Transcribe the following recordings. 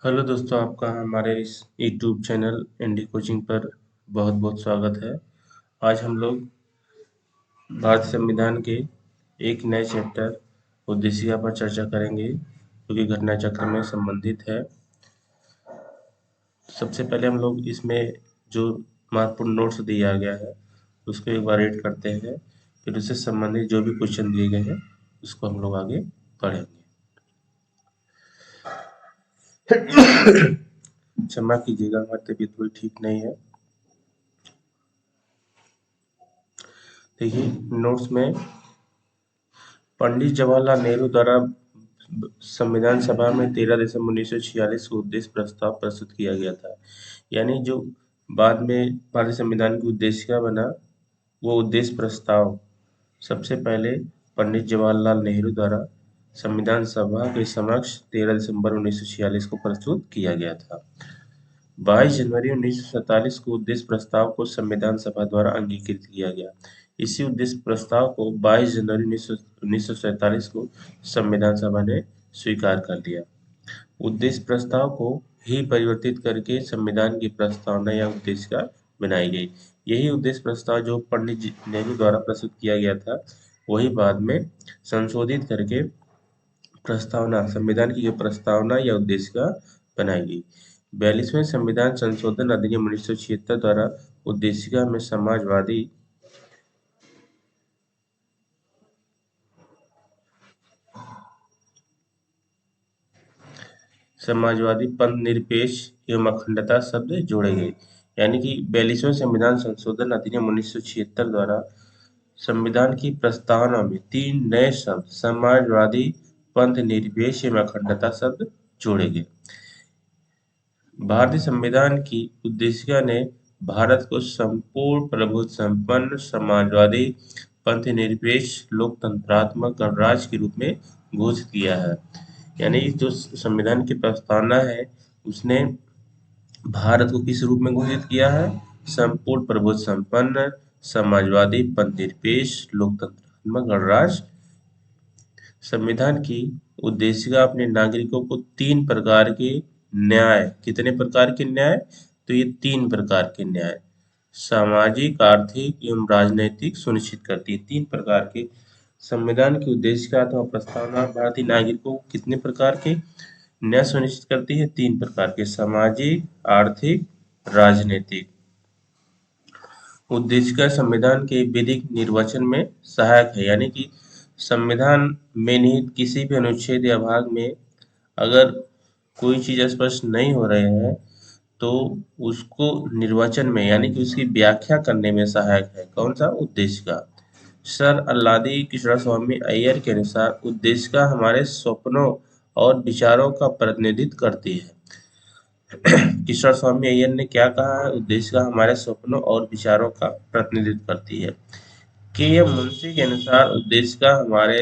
Hello दोस्तों, आपका हमारे इस यूट्यूब चैनल एनडी कोचिंग पर बहुत बहुत स्वागत है। आज हम लोग भारतीय संविधान के एक नए चैप्टर उद्देशिका पर चर्चा करेंगे, जो कि घटना चक्र में संबंधित है। सबसे पहले हम लोग इसमें जो महत्वपूर्ण नोट्स दिया गया है उसको एक बार रीड करते हैं, फिर उससे संबंधित जो भी क्वेश्चन दिए गए हैं उसको हम लोग आगे पढ़ेंगे। क्षमा कीजिएगा, हमारी तबीयत थोड़ी ठीक नहीं है। देखिए नोट्स में पंडित जवाहरलाल नेहरू द्वारा संविधान सभा में 13 दिसंबर 1946 को उद्देश्य प्रस्ताव प्रस्तुत किया गया था। यानी जो बाद में भारतीय संविधान की उद्देशिका बना, वो उद्देश्य प्रस्ताव सबसे पहले पंडित जवाहरलाल नेहरू द्वारा संविधान सभा के समक्ष 13 दिसंबर 1946 को प्रस्तुत किया गया था। 22 जनवरी 1947 को उद्देश्य प्रस्ताव को संविधान सभा द्वारा अंगीकृत किया गया। इसी उद्देश्य प्रस्ताव को 22 जनवरी 1947 को संविधान सभा ने स्वीकार कर लिया। उद्देश्य प्रस्ताव को ही परिवर्तित करके संविधान की प्रस्तावना या उद्देशिका बनाई गई। यही उद्देश्य प्रस्ताव जो पंडित नेहरू द्वारा प्रस्तुत किया गया था, वही बाद में संशोधित करके प्रस्तावना, संविधान की जो प्रस्तावना या उद्देशिका बनाई गई। 42वें संविधान संशोधन अधिनियम 1976 द्वारा उद्देशिका में समाजवादी पंथ निरपेक्ष एवं अखंडता शब्द जोड़े गए। यानी कि 42वें संविधान संशोधन अधिनियम 1976 द्वारा संविधान की प्रस्तावना में 3 नए शब्द समाजवादी पंथ निरपेक्ष एवं अखंडता शब्द जोड़े गए। भारतीय संविधान की उद्देशिका ने भारत को संपूर्ण प्रभुत्व संपन्न समाजवादी पंथ निरपेक्ष लोकतंत्रात्मक गणराज्य के रूप में घोषित किया है। यानी जो संविधान की प्रस्तावना है उसने भारत को किस रूप में घोषित किया है? संपूर्ण प्रभुत्व संपन्न समाजवादी पंथ निरपेक्ष लोकतंत्रात्मक गणराज्य। संविधान की उद्देशिका अपने नागरिकों को 3 प्रकार के न्याय, कितने प्रकार के न्याय? तो ये 3 प्रकार के न्याय, सामाजिक, आर्थिक एवं राजनैतिक सुनिश्चित करती है। 3 प्रकार के संविधान की उद्देशिका अथवा प्रस्तावना भारतीय नागरिकों को कितने प्रकार के न्याय सुनिश्चित करती है? 3 प्रकार के, सामाजिक, आर्थिक, राजनीतिक। उद्देशिका संविधान के विधिक निर्वचन में सहायक है। यानी कि संविधान में निहित किसी भी अनुच्छेद या भाग में अगर कोई चीज स्पष्ट नहीं हो रहे हैं तो उसको निर्वचन में यानी कि उसकी व्याख्या करने में सहायक है। कौन सा? उद्देशिका। सर अल्लादी कृष्ण स्वामी अय्यर के अनुसार उद्देशिका हमारे सपनों और विचारों का प्रतिनिधित्व करती है। कृष्ण स्वामी अय्यर ने क्या कहा है? उद्देशिका हमारे सपनों और विचारों का प्रतिनिधित्व करती है। के एम मुंशी के अनुसार उद्देशिका हमारे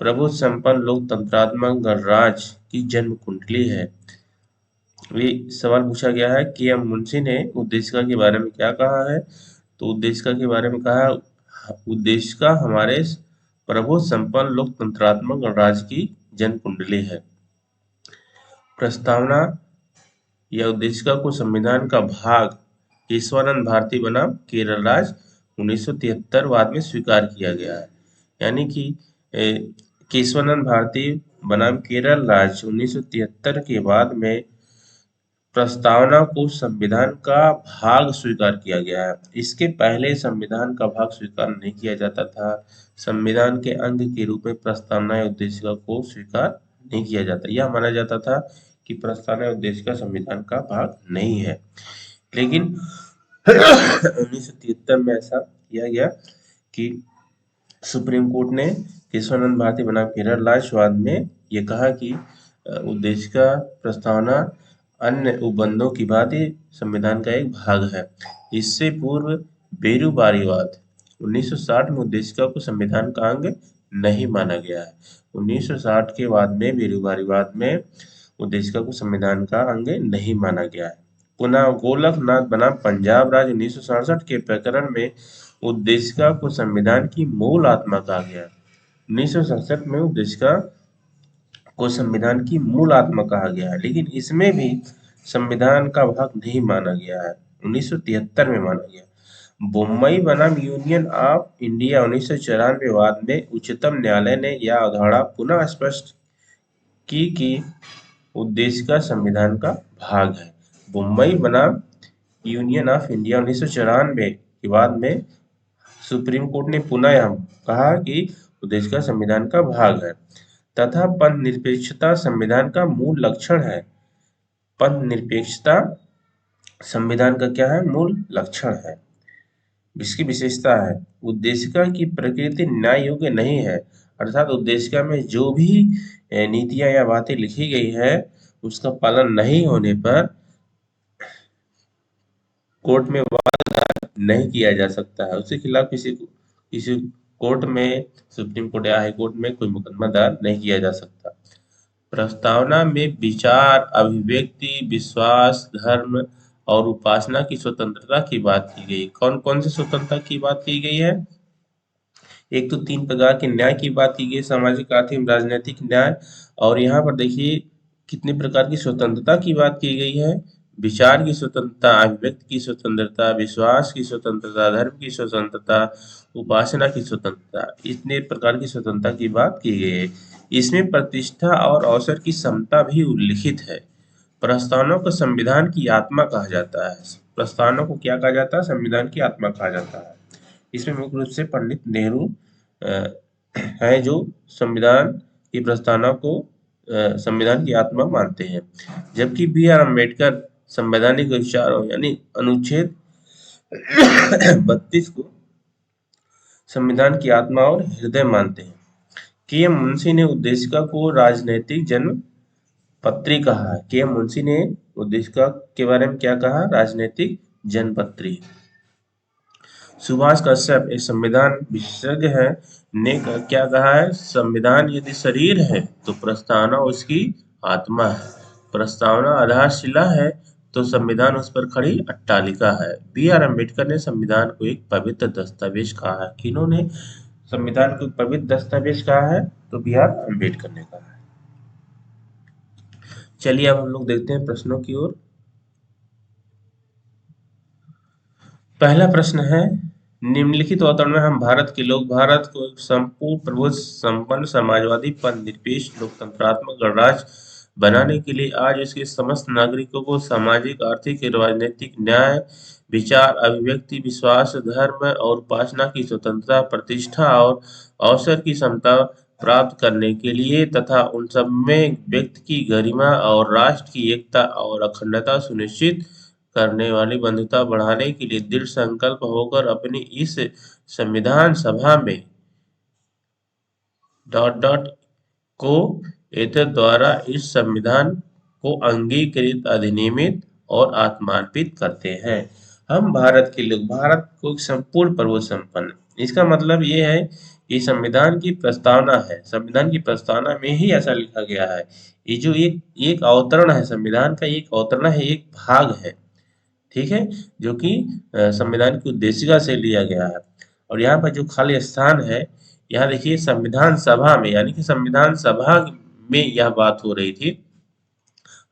प्रभुत्व संपन्न लोकतंत्रात्मक गणराज्य की जन्म कुंडली है। ये सवाल पूछा गया है कि एम मुंशी ने उद्देशिका के बारे में क्या कहा है? तो उद्देशिका के बारे में कहा, उद्देशिका हमारे प्रभुत्व संपन्न लोकतंत्रात्मक गणराज्य की जन्म कुंडली है। प्रस्तावना या उद्देशिका को संविधान का भाग केशवानंद भारती बनाम केरल राज्य 1973 बाद में स्वीकार किया गया है। यानी कि केशवानंद भारती बनाम केरल राज्य 1973 के बाद में प्रस्तावना को संविधान का भाग स्वीकार किया गया है। इसके पहले संविधान का भाग स्वीकार नहीं किया जाता था। संविधान के अंग के रूप में प्रस्तावना या उद्देशिका को स्वीकार नहीं किया जाता। यह माना जाता था कि प्रस्तावना या उद्देशिका संविधान का भाग नहीं है। लेकिन 1973 में ऐसा किया गया कि सुप्रीम कोर्ट ने केशवानंद भारती बनाम केरल राज्यवाद में ये कहा कि उद्देशिका प्रस्तावना अन्य उपबंधों की भांति संविधान का एक भाग है। इससे पूर्व बेरुबारीवाद 1960 में उद्देशिका को संविधान का अंग नहीं माना गया है। 1960 के बाद में बेरुबारीवाद में उद्देशिका को संविधान का अंग नहीं माना गया है। पुनः गोलकनाथ बनाम पंजाब राज्य 1967 के प्रकरण में उद्देशिका को संविधान की मूल आत्मा कहा गया। 1967 में उद्देशिका को संविधान की मूल आत्मा कहा गया है, लेकिन इसमें भी संविधान का भाग नहीं माना गया है। 1973 में माना गया। बम्बई बनाम यूनियन ऑफ इंडिया 1994 वाद में उच्चतम न्यायालय ने यह अवधारणा पुनः स्पष्ट की कि उद्देश्य का संविधान का भाग है। बम्बई बनाम यूनियन ऑफ इंडिया 1994 के बाद में सुप्रीम कोर्ट ने पुनः यह कहा कि उद्देश्य का संविधान का भाग है तथा पंथ निरपेक्षता संविधान का मूल लक्षण है। पंथ निरपेक्षता संविधान का क्या है? मूल लक्षण है। इसकी विशेषता है उद्देशिका की प्रकृति न्याय योग्य नहीं है, अर्थात उद्देशिका में जो भी नीतियां या बातें लिखी गई है उसका पालन नहीं होने पर कोर्ट में वाद नहीं किया जा सकता है। उसके खिलाफ किसी कोर्ट में, सुप्रीम कोर्ट या हाई कोर्ट में कोई मुकदमा दायर नहीं किया जा सकता। प्रस्तावना में विचार, अभिव्यक्ति, विश्वास, धर्म और उपासना की स्वतंत्रता की बात की गई। कौन कौन सी स्वतंत्रता की बात की गई है? एक तो 3 प्रकार के न्याय की बात की गई, सामाजिक, आर्थिक, राजनीतिक न्याय। और यहाँ पर देखिए कितने प्रकार की स्वतंत्रता की बात की गई है। विचार की स्वतंत्रता, अभिव्यक्ति की स्वतंत्रता, विश्वास की स्वतंत्रता, धर्म की स्वतंत्रता, उपासना की स्वतंत्रता, इतने प्रकार की स्वतंत्रता की बात की गई है। इसमें प्रतिष्ठा और अवसर की समता भी उल्लिखित है। प्रस्तावना को संविधान की आत्मा कहा जाता है। प्रस्तावना को क्या कहा जाता है? संविधान की आत्मा कहा जाता है। इसमें मुख्य रूप से पंडित नेहरू है जो संविधान की प्रस्तावना को संविधान की आत्मा मानते हैं, जबकि बी आर अम्बेडकर संवैधानिक विचारों यानी अनुच्छेद 32 को संविधान की आत्मा और हृदय मानते हैं। के एम मुंशी ने उद्देशिका को राजनैतिक जन्म पत्री कहा है। के एम मुंशी ने उद्देशिका के बारे में क्या कहा? राजनैतिक जनपत्री। सुभाष कश्यप एक संविधान विशेषज्ञ है ने क्या कहा है? संविधान यदि शरीर है तो प्रस्तावना उसकी आत्मा है। प्रस्तावना आधारशिला है तो संविधान उस पर खड़ी अट्टालिका है। बी आर अम्बेडकर ने संविधान को एक पवित्र दस्तावेज कहा है। किन्होंने संविधान को एक पवित्र दस्तावेज कहा है? तो बी आर अम्बेडकर ने कहा है। चलिए अब हम लोग देखते हैं प्रश्नों की ओर। पहला प्रश्न है, निम्नलिखित वातावरण में हम भारत के लोग भारत को एक संपूर्ण प्रभुत्व संपन्न समाजवादी पंथ निरपेक्ष लोकतंत्रात्मक गणराज्य बनाने के लिए आज उसके समस्त नागरिकों को सामाजिक, आर्थिक, राजनीतिक न्याय, विचार, अभिव्यक्ति, विश्वास, धर्म और उपासना की स्वतंत्रता, प्रतिष्ठा और अवसर की समता प्राप्त करने के लिए तथा उन सब में व्यक्ति की गरिमा और राष्ट्र की एकता और अखंडता सुनिश्चित करने वाली बंधुता बढ़ाने के लिए दृढ़ संकल्प होकर अपनी इस संविधान सभा में को एतद द्वारा इस संविधान को अंगीकृत, अधिनियमित और आत्मार्पित करते हैं। हम भारत के लोग भारत को संपूर्ण प्रभुत्व संपन्न, इसका मतलब ये है कि संविधान की प्रस्तावना है, संविधान की प्रस्तावना में ही ऐसा लिखा गया है। ये जो एक अवतरण है, संविधान का एक अवतरण है, एक भाग है, ठीक है, जो कि संविधान की उद्देशिका से लिया गया है। और यहाँ पर जो खाली स्थान है, यहाँ देखिए संविधान सभा में, यानी कि संविधान सभा में यह बात हो रही थी।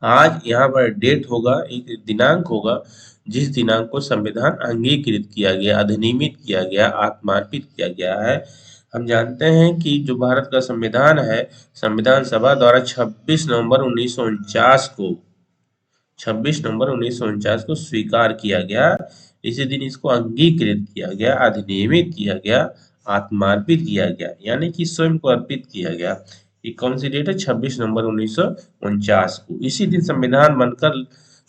आज यहाँ पर डेट होगा, एक दिनांक होगा जिस दिनांक को संविधान अंगीकृत किया गया, अधिनियमित किया गया, आत्मार्पित किया गया है। हम जानते हैं कि जो भारत का संविधान है, संविधान सभा द्वारा 26 नवंबर 1949 को 26 नवंबर 1949 को स्वीकार किया गया। इसी दिन इसको अंगीकृत किया गया, अधिनियमित किया गया, आत्मार्पित किया गया, यानी कि स्वयं को अर्पित किया गया। ये कौन सी डेट है? 26 नवंबर 1949 को। इसी दिन संविधान बनकर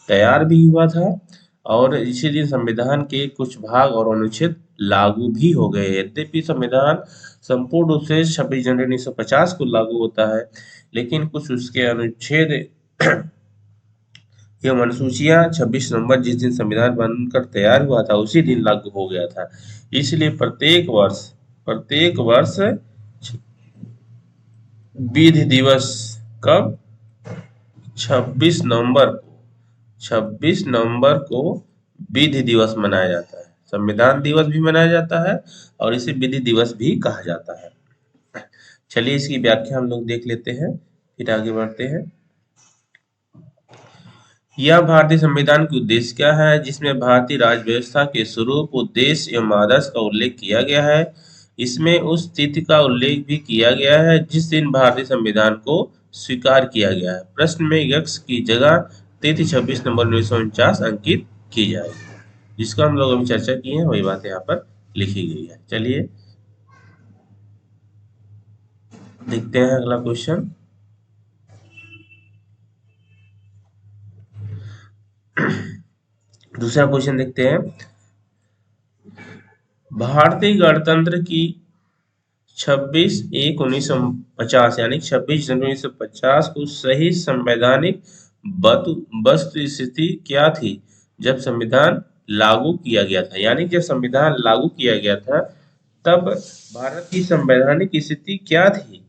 तैयार भी हुआ था और इसी दिन संविधान के कुछ भाग और अनुच्छेद लागू भी हो गए। यद्यपि संविधान संपूर्ण रूप से 26 जनवरी 1950 को लागू होता है, लेकिन कुछ उसके अनुच्छेद यह अनुसूचियां 26 नवंबर जिस दिन संविधान बनकर तैयार हुआ था उसी दिन लागू हो गया था। इसलिए प्रत्येक वर्ष विधि दिवस कब? 26 नवंबर को विधि दिवस मनाया जाता है। संविधान दिवस भी मनाया जाता है और इसे विधि दिवस भी कहा जाता है। चलिए इसकी व्याख्या हम लोग देख लेते हैं। फिर आगे बढ़ते हैं। यह भारतीय संविधान के उद्देश्य क्या है, जिसमें भारतीय राज्य व्यवस्था के स्वरूप, उद्देश्य एवं आदर्श का उल्लेख किया गया है। इसमें उस तिथि का उल्लेख भी किया गया है जिस दिन भारतीय संविधान को स्वीकार किया गया है। प्रश्न में यक्ष की जगह तिथि 26 नवंबर 1949 अंकित की जाएगी। जिसका हम लोग अभी चर्चा किए हैं वही बात यहाँ पर लिखी गई है। चलिए देखते हैं अगला क्वेश्चन। दूसरा क्वेश्चन देखते हैं। भारतीय गणतंत्र की 26/1/1950 यानी 26 जनवरी 1950 को सही संवैधानिक वस्तु स्थिति क्या थी जब संविधान लागू किया गया था। यानी जब संविधान लागू किया गया था तब भारत की संवैधानिक स्थिति क्या थी।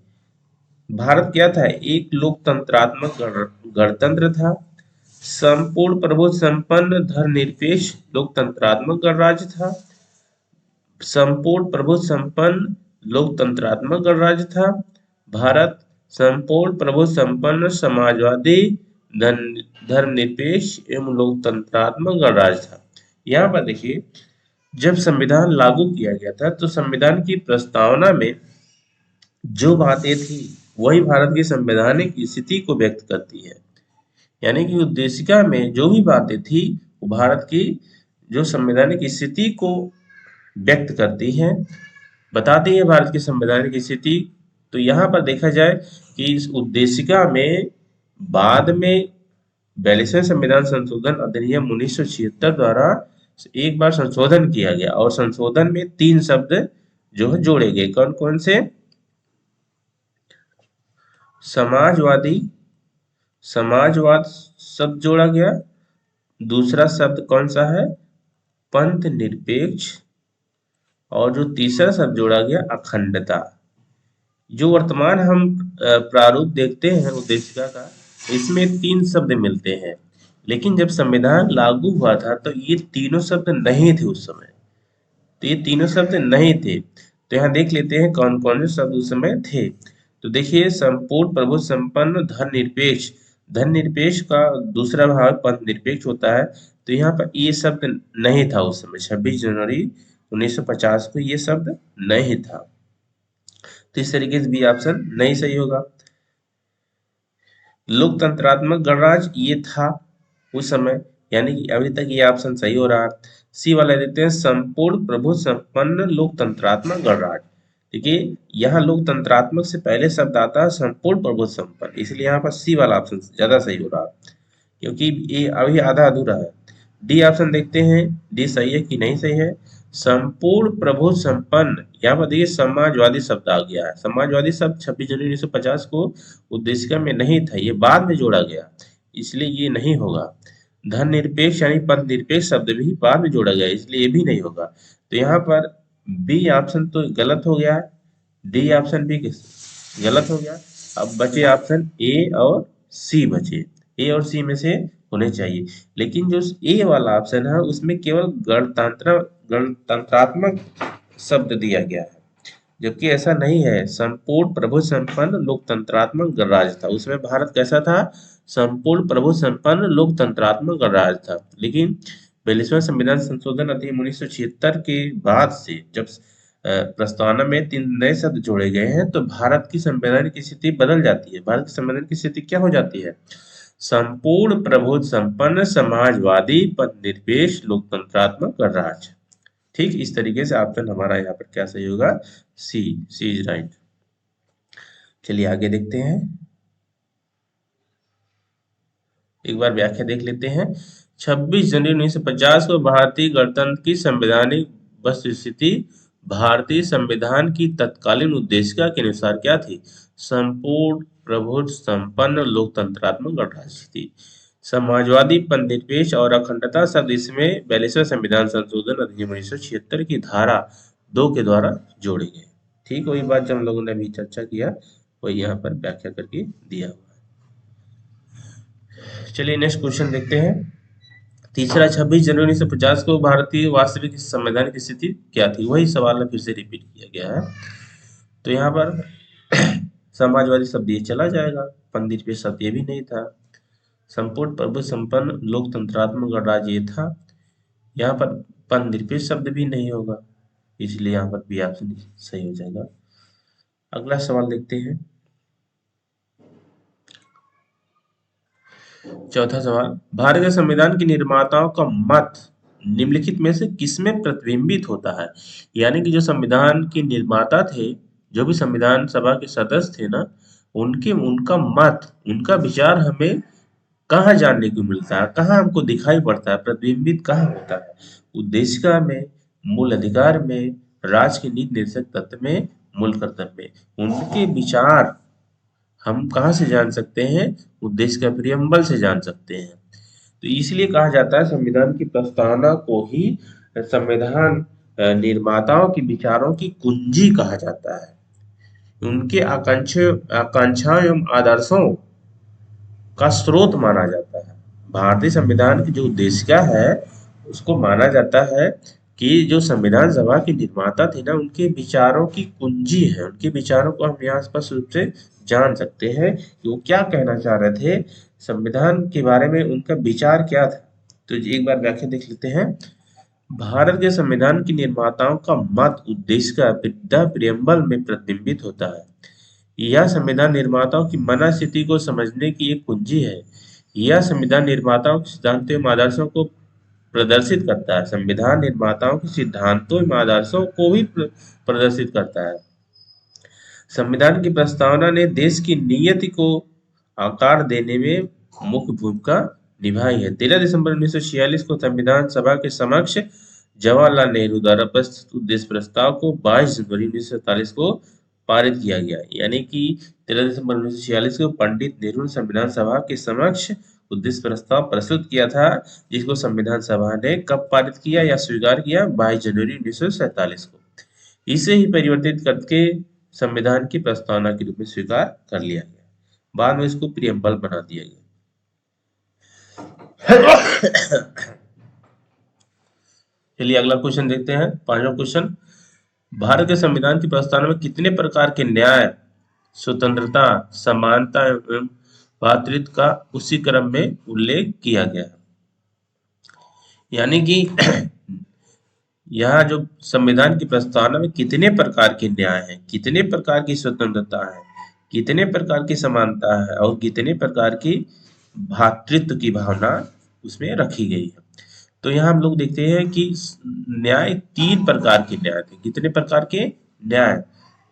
भारत क्या था, एक लोकतंत्रात्मक गणतंत्र था, संपूर्ण प्रभुत्व संपन्न धर्मनिरपेक्ष लोकतंत्रात्मक गणराज्य था, संपूर्ण प्रभुत्व संपन्न लोकतंत्रात्मक गणराज्य था, भारत संपूर्ण प्रभुत्व संपन्न समाजवादी धर्मनिरपेक्ष एवं लोकतंत्रात्मक गणराज्य था। यहाँ पर देखिए, जब संविधान लागू किया गया था तो संविधान की प्रस्तावना में जो बातें थी वही भारत की संवैधानिक स्थिति को व्यक्त करती है। यानी कि उद्देशिका में जो भी बातें थी वो भारत की जो संवैधानिक स्थिति को व्यक्त करती है, बताती है भारत की संवैधानिक स्थिति। तो यहाँ पर देखा जाए कि इस उद्देशिका में बाद में 42वें संविधान संशोधन अधिनियम 1976 द्वारा एक बार संशोधन किया गया और संशोधन में 3 शब्द जो है जोड़े गए। कौन कौन से? समाजवाद शब्द जोड़ा गया। दूसरा शब्द कौन सा है? पंथ निरपेक्ष। और जो तीसरा शब्द जोड़ा गया अखंडता। जो वर्तमान हम प्रारूप देखते हैं उद्देशिका का, इसमें 3 शब्द मिलते हैं, लेकिन जब संविधान लागू हुआ था तो ये तीनों शब्द नहीं थे उस समय। तो ये तीनों शब्द नहीं थे। तो यहाँ देख लेते हैं कौन कौन से शब्द उस समय थे। तो देखिए, संपूर्ण प्रभुत्व संपन्न धर्मनिरपेक्ष। धर्मनिरपेक्ष का दूसरा भाग पंथ निरपेक्ष होता है। तो यहाँ पर ये शब्द नहीं था उस समय, 26 जनवरी 1950 को ये शब्द नहीं था। तो इस तरीके से भी ऑप्शन नहीं सही होगा। लोकतंत्रात्मक गणराज्य ये था उस समय, यानी कि अभी तक ये ऑप्शन सही हो रहा है। सी वाला देते हैं संपूर्ण प्रभुत्व संपन्न लोकतंत्रात्मक गणराज्य। देखिए, यहाँ लोकतंत्रात्मक से पहले शब्द आता है संपूर्ण प्रभुत्व संपन्न, इसलिए यहाँ पर सी वाला ऑप्शन ज्यादा सही हो रहा है, क्योंकि ये अभी आधा अधूरा है। डी ऑप्शन देखते हैं, डी सही है कि नहीं सही है। संपूर्ण प्रभुत्व संपन्न, यहाँ पर देखिए समाजवादी शब्द आ गया है। समाजवादी शब्द 26 जनवरी 1950 को उद्देशिका में नहीं था, ये बाद में जोड़ा गया, इसलिए ये नहीं होगा। धर्मनिरपेक्ष यानी पंथ निरपेक्ष शब्द भी बाद में जोड़ा गया, इसलिए ये भी नहीं होगा। तो यहाँ पर बी ऑप्शन तो गलत हो गया है, डी ऑप्शन भी गलत हो गया। अब बचे ऑप्शन ए और सी बचे। ए और सी में से होने चाहिए, लेकिन जो ए वाला ऑप्शन है उसमें केवल गणतंत्रात्मक शब्द दिया गया है, जबकि ऐसा नहीं है। संपूर्ण प्रभुत्व संपन्न लोकतंत्रात्मक गणराज्य था, उसमें भारत कैसा था? संपूर्ण प्रभुत्व संपन्न लोकतंत्रात्मक गणराज्य था। लेकिन 42वें संविधान संशोधन अधिनियम 1976 के बाद से जब प्रस्तावना में 3 नए शब्द जोड़े गए हैं तो भारत की संवैधानिक स्थिति बदल जाती है। भारत की संवैधानिक की स्थिति क्या हो जाती है? संपूर्ण प्रभुत्व संपन्न समाजवादी निरपेक्ष लोकतंत्रात्मक गणराज्य। ठीक इस तरीके से ऑप्शन हमारा यहाँ पर क्या सही होगा? सी इज राइट। चलिए आगे देखते हैं, एक बार व्याख्या देख लेते हैं। 26 जनवरी 1950 को भारतीय गणतंत्र की संवैधानिक वस्तुस्थिति भारतीय संविधान की तत्कालीन उद्देशिका के अनुसार क्या थी? संपूर्ण प्रभुत्व संपन्न लोकतंत्रात्मक गणराज्य थी। समाजवादी पंथनिरपेक्ष और अखंडता शब्द इसमें 42वें संविधान संशोधन अधिनियम 1976 की धारा 2 के द्वारा जोड़े गए। ठीक, वही बात जो हम लोगों ने अभी चर्चा किया वही यहाँ पर व्याख्या करके दिया हुआ है। चलिए नेक्स्ट क्वेश्चन देखते हैं। तीसरा, 26 जनवरी 1950 को भारतीय वास्तविक संवैधानिक स्थिति क्या थी? वही सवाल फिर से रिपीट किया गया है। तो यहाँ पर समाजवादी शब्द ये चला जाएगा, पंद्रह शब्द ये भी नहीं था। संपूर्ण प्रभु संपन्न लोकतंत्रात्मक गणराज्य ये था। यहाँ पर पंद्रह शब्द भी नहीं होगा, इसलिए यहाँ पर भी ऑप्शन सही हो जाएगा। अगला सवाल देखते हैं। चौथा सवाल, भारत के संविधान के निर्माताओं का मत निम्नलिखित में से किसमें प्रतिबिंबित होता है? यानी कि जो संविधान के निर्माता थे, जो भी संविधान सभा के सदस्य थे ना, उनका मत, उनका विचार हमें कहाँ जानने को मिलता है, कहाँ हमको दिखाई पड़ता है, प्रतिबिंबित कहाँ होता है? उद्देशिका में, मूल अधिकार में, राज्य के नीति निर्देशक तत्व में, मूल कर्तव्य में। उनके विचार हम कहाँ से जान सकते हैं? उद्देशिका प्रियम्बल से जान सकते हैं। तो इसलिए कहा जाता है संविधान की प्रस्तावना को ही संविधान निर्माताओं के विचारों की कुंजी कहा जाता है। उनके आकांक्षाओं एवं आदर्शों का स्रोत माना जाता है। भारतीय संविधान की जो उद्देशिका है, उसको माना जाता है कि जो संविधान सभा के निर्माता थे ना, उनके विचारों की कुंजी है। उनके विचारों को हम यहाँ स्पष्ट रूप से जान सकते हैं कि वो क्या कहना चाह रहे थे, संविधान के बारे में उनका विचार क्या था। तो एक बार व्याख्या देख लेते हैं। भारत के संविधान के निर्माताओं का मत उद्देशिका द प्रियम्बल में प्रतिबिंबित होता है। यह संविधान निर्माताओं की मनःस्थिति को समझने की एक कुंजी है। यह संविधान निर्माताओं के सिद्धांतों एवं आदर्शों को प्रदर्शित करता है। संविधान निर्माताओं के सिद्धांतों एवं आदर्शों को भी प्रदर्शित करता है। संविधान की प्रस्तावना ने देश की नियति को आकार देने में मुख्य भूमिका निभाई है। 13 दिसंबर 1946 को संविधान सभा के समक्ष जवाहरलाल नेहरू द्वारा प्रस्तुत उद्देश्य प्रस्ताव को 22 जनवरी 1947 को पारित किया गया। यानी कि 13 दिसंबर 1946 को पंडित नेहरू ने संविधान सभा के समक्ष उद्देश्य प्रस्ताव प्रस्तुत किया था, जिसको संविधान सभा ने कब पारित किया या स्वीकार किया? 22 जनवरी 1947 को। इसे ही परिवर्तित करके संविधान की प्रस्तावना के रूप में स्वीकार कर लिया गया। बाद में इसको प्रियम्बल बना दिया गया। चलिए अगला क्वेश्चन देखते हैं, पांचवा क्वेश्चन। भारत के संविधान की प्रस्तावना में कितने प्रकार के न्याय, स्वतंत्रता, समानता एवं भातृत्व का उसी क्रम में उल्लेख किया गया है? यानी कि यहाँ जो संविधान की प्रस्तावना में कितने प्रकार के न्याय हैं, कितने प्रकार की स्वतंत्रता है, कितने प्रकार की समानता है और कितने प्रकार की भातृत्व की भावना उसमें रखी गई है। तो यहाँ हम लोग देखते हैं कि न्याय 3 प्रकार के न्याय थे। कितने प्रकार के न्याय?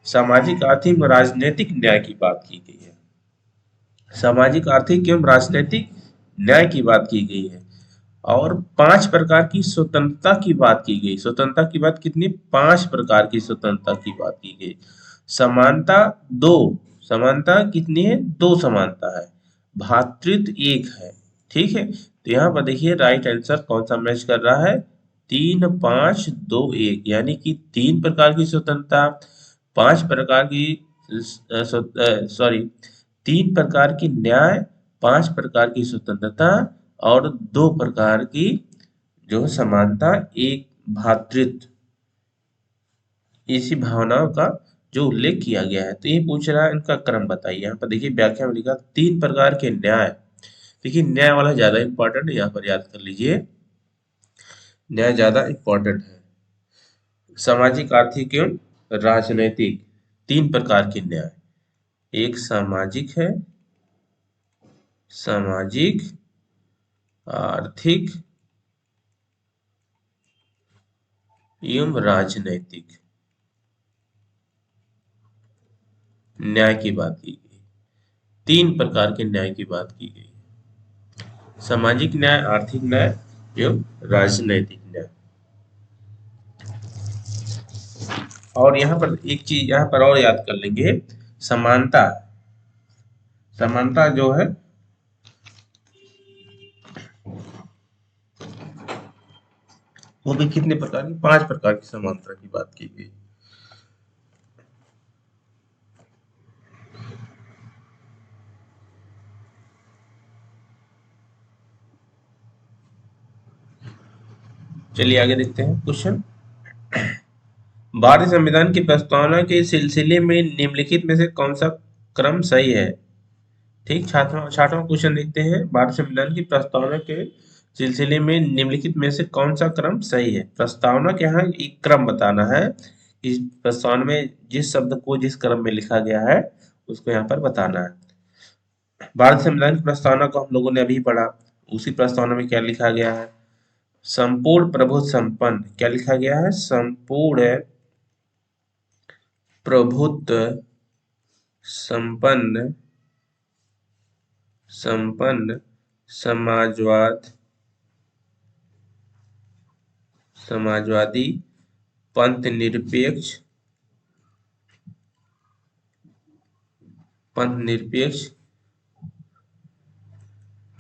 सामाजिक, आर्थिक और राजनीतिक न्याय की बात की गई है। सामाजिक, आर्थिक एवं राजनीतिक न्याय की बात की गई है। और 5 प्रकार की स्वतंत्रता की बात की गई। स्वतंत्रता की बात कितनी? 5 प्रकार की स्वतंत्रता की बात की गई। समानता 2, समानता कितनी है? 2 समानता है। भातृत्व 1 है। ठीक है, तो यहाँ पर देखिए राइट आंसर कौन सा मैच कर रहा है? 3, 5, 2, 1, यानी कि 3 प्रकार की स्वतंत्रता, 5 प्रकार की 3 प्रकार की न्याय, 5 प्रकार की स्वतंत्रता और 2 प्रकार की जो समानता, एक भातृत्व, इसी भावनाओं का जो उल्लेख किया गया है। तो ये पूछ रहा है इनका क्रम बताइए। यहाँ पर देखिए व्याख्या में लिखा 3 प्रकार के न्याय। देखिए न्याय वाला ज्यादा इंपॉर्टेंट है, यहाँ पर याद कर लीजिए, न्याय ज्यादा इंपॉर्टेंट है। सामाजिक, आर्थिक एवं राजनैतिक 3 प्रकार के न्याय। एक सामाजिक है, सामाजिक, आर्थिक एवं राजनैतिक न्याय की बात की गई। 3 प्रकार के न्याय की बात की गई। सामाजिक न्याय, आर्थिक न्याय एवं राजनैतिक न्याय। और यहाँ पर एक चीज यहाँ पर और याद कर लेंगे, समानता, समानता जो है वो भी कितने प्रकार की? 5 प्रकार की समानता की बात की गई। चलिए आगे देखते हैं क्वेश्चन। भारतीय संविधान की प्रस्तावना के सिलसिले में निम्नलिखित में से कौन सा क्रम सही है। ठीक, छात्रों क्वेश्चन देखते हैं। भारत संविधान की प्रस्तावना के सिलसिले में निम्नलिखित में से कौन सा क्रम सही है? प्रस्तावना के यहाँ एक क्रम बताना है। इस प्रस्तावना में जिस शब्द को जिस क्रम में लिखा गया है उसको यहाँ पर बताना है। भारत संविधान की प्रस्तावना को हम लोगों ने अभी पढ़ा। उसी प्रस्तावना में क्या लिखा गया है? संपूर्ण प्रभुत्व संपन्न। क्या लिखा गया है? संपूर्ण प्रभुत्व संपन्न समाजवादी पंथ निरपेक्ष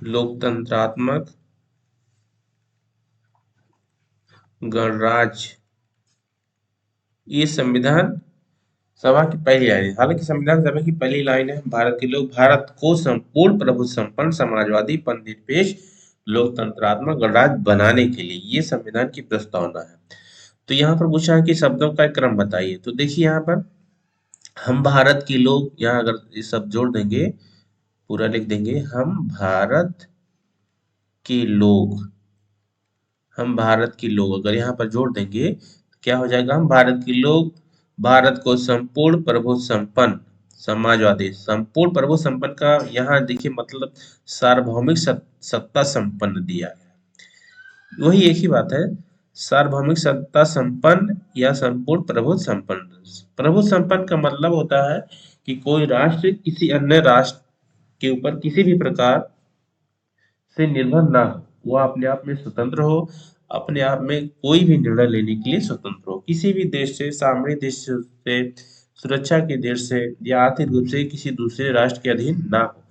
लोकतंत्रात्मक गणराज्य। ये संविधान सभा की पहली लाइन है। हालांकि संविधान सभा की पहली लाइन है, भारत के लोग भारत को संपूर्ण प्रभुत्व संपन्न समाजवादी पंथ निरपेक्ष लोकतंत्रात्मक गणराज्य बनाने के लिए ये संविधान की प्रस्तावना है। तो यहाँ पर पूछा है कि शब्दों का क्रम बताइए। तो देखिए यहाँ पर हम भारत के लोग, यहाँ अगर ये सब जोड़ देंगे, पूरा लिख देंगे, हम भारत के लोग अगर यहाँ पर जोड़ देंगे तो क्या हो जाएगा? हम भारत के लोग भारत को संपूर्ण प्रभुत्व संपन्न समाजवादी। संपूर्ण प्रभुत्व संपन्न का यहाँ देखिए मतलब सार्वभौमिक सत्ता संपन्न दिया है। वही एक ही बात है, सार्वभौमिक सत्ता संपन्न या संपूर्ण प्रभुत्व संपन्न। प्रभुत्व संपन्न का मतलब होता है कि कोई राष्ट्र किसी अन्य राष्ट्र के ऊपर किसी भी प्रकार से निर्भर ना हो, वह अपने आप में स्वतंत्र हो, अपने आप में कोई भी निर्णय लेने के लिए स्वतंत्र हो, किसी भी देश से, सामरिक देश से, सुरक्षा के देश से या आर्थिक रूप से किसी दूसरे राष्ट्र के अधीन ना हो,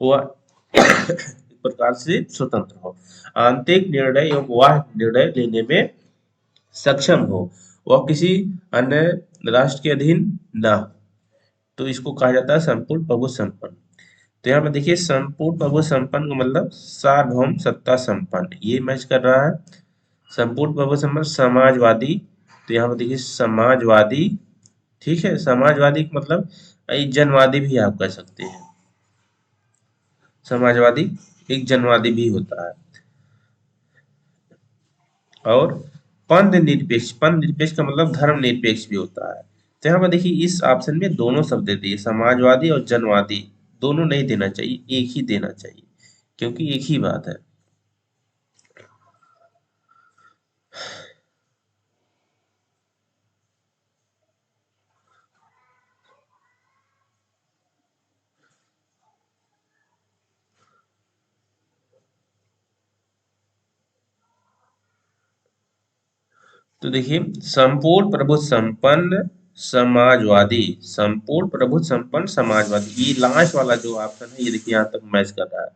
वह एक प्रकार से स्वतंत्र हो, आंतरिक निर्णय एवं बाह्य निर्णय लेने में सक्षम हो, वह किसी अन्य राष्ट्र के अधीन ना हो। तो इसको कहा जाता है संपूर्ण प्रभुत्व संपन्न। तो यहाँ पे देखिए संपूर्ण प्रभुत्व संपन्न का मतलब सार्वभौम सत्ता संपन्न, ये मैच कर रहा है। संपूर्ण प्रभुत्व संपन्न समाजवादी, तो यहाँ पे देखिए समाजवादी, ठीक है। समाजवादी का मतलब जनवादी भी आप कह सकते हैं। समाजवादी एक जनवादी भी होता है। और पंथ निरपेक्ष का मतलब धर्म निरपेक्ष भी होता है। तो यहाँ पर देखिए इस ऑप्शन में दोनों शब्द दे दिए, समाजवादी और जनवादी, दोनों नहीं देना चाहिए, एक ही देना चाहिए, क्योंकि एक ही बात है। तो देखिए संपूर्ण प्रभुत्व संपन्न समाजवादी, संपूर्ण प्रभुत्व संपन्न समाजवादी, ये लास्ट वाला जो ऑप्शन है ये देखिए यहाँ तक मैच कर रहा है।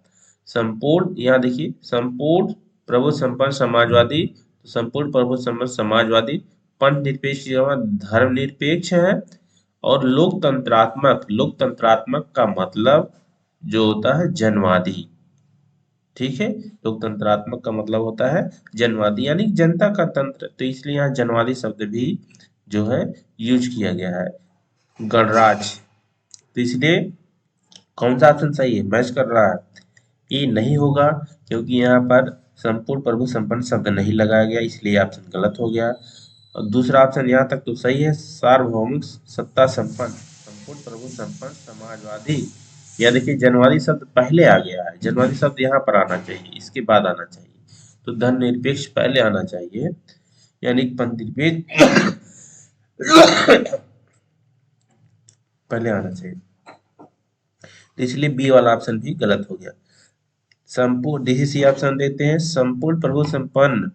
संपूर्ण, यहाँ देखिए संपूर्ण प्रभुत्व संपन्न समाजवादी, संपूर्ण प्रभुत्व संपन्न समाजवादी, पंथ निरपेक्ष धर्म निरपेक्ष है, और लोकतंत्रात्मक का मतलब जो होता है जनवादी, ठीक है। लोकतंत्रात्मक का मतलब होता है जनवादी, यानी जनता का तंत्र, तो इसलिए यहाँ जनवादी शब्द भी जो है यूज किया गया है। गणराज्य, तो इसलिए कौन सा ऑप्शन सही है, मैच कर रहा है? ये नहीं होगा, क्योंकि यहाँ पर संपूर्ण प्रभु संपन्न शब्द नहीं लगाया गया, इसलिए ऑप्शन गलत हो गया। और दूसरा ऑप्शन यहाँ तक तो सही है, सार्वभौमिक सत्ता संपन्न संपूर्ण प्रभु संपन्न समाजवादी। या देखिए जनवादी शब्द पहले आ गया है, जनवादी शब्द यहाँ पर आना चाहिए, इसके बाद आना चाहिए। तो धर्मनिरपेक्ष पहले आना चाहिए, यानी पंथ निरपेक्ष पहले आना चाहिए, तो इसलिए बी वाला ऑप्शन भी गलत हो गया। संपूर्ण, देखिए सी ऑप्शन देते हैं, संपूर्ण प्रभु संपन्न